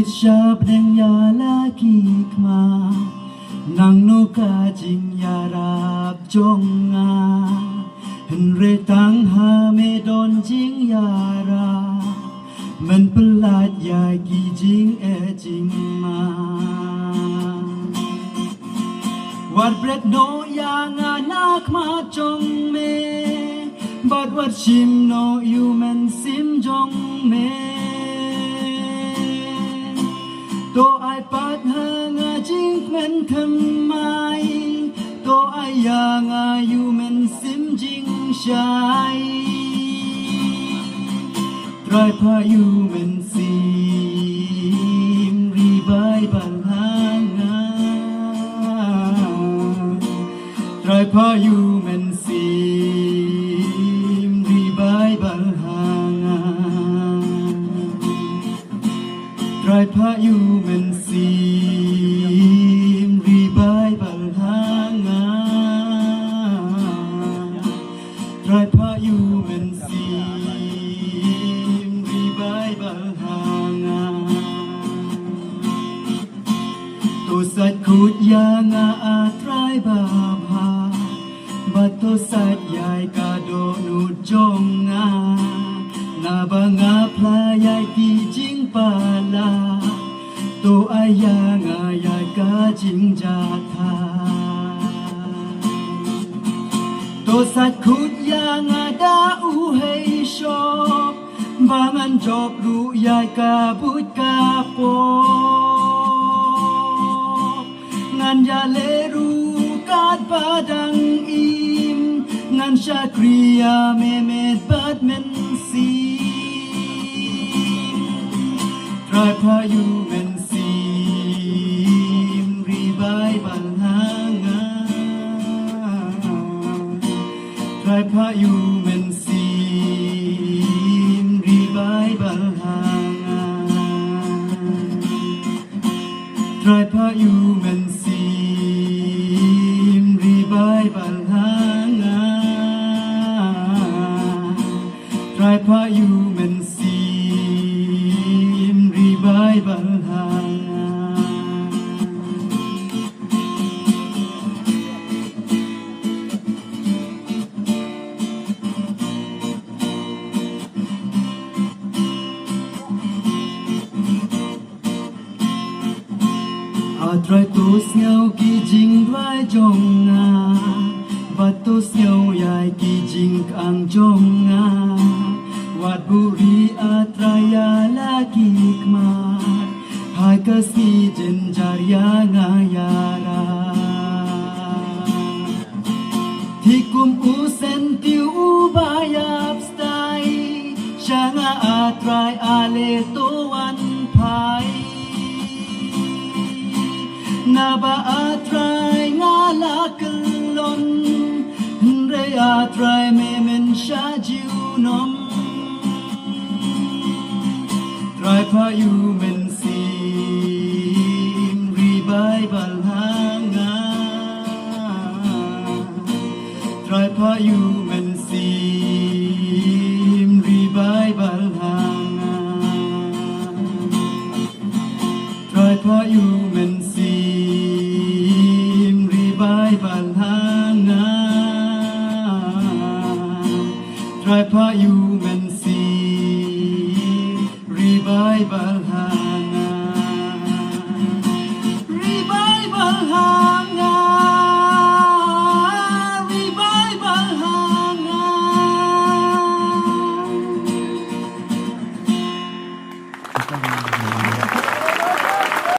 siap dan ya lagi kma nang no ka jing ya rap jonga henre tang ha me don jing ya raมันประหลาดใหญ่กี่จริงจริงมาวัดเบรดโนยางานักมาจงเมบัดวัดชิมโนอยู่มันซิมจงเมตัวไอปัดหางาจริงมันทำไมตัวไอยางาอยู่มันซิมจริงใช่ไตรพายุมันซิมรีบายบัลหางาไตรพายุมันซิมรีบายบัลหางาไตรพายุมันซิมรีบายบัลหางาไตรพายุมันซิตัวสัตว์ขุดยางาอาตรายบาพาบัดตัวสัตว์ใหญ่กาโดนุจงงานาบางาพลายใหญ่กี่จิงปาลาตัวอายางาใหญ่กาจิงจาทาตัวสัตว์ขุดยางาดาอูเฮชอบบางันจบรู้ใหญ่กาบุดกาโปงันยาเลรูกาดบาดังอิมงันชาครียาเมเมดบาดเมนซีไตรพายุเมนซีมรีบายบัลหางาไตรพายุเมนซีมรีบายบัลหางาไตรพายุเมนซีบายบัลหางาไตรพายุมันซีมรีบายบัลหางาอาตรายตัวเสียวกี่จิงด้วยจงงาบัดตัวเสียวใหญ่กี่จิงอังจงงาวัดบุรีอาตรายาลากี่ขมาหายกสีจินจารยางายาราที่กุมอุเซนติวบายาบสไตชางาอาตรายอาเลตัววันพายนาบาอาตรายงาลากลนเรอาตรายเมเมนชาจิวนมไตรพายุเมนซีมรีบายบัลหางาไตรพายุเมนซีมรีบายบัลหางาไตรพายุเมนซีบายบัลหางาไตรพายุเมน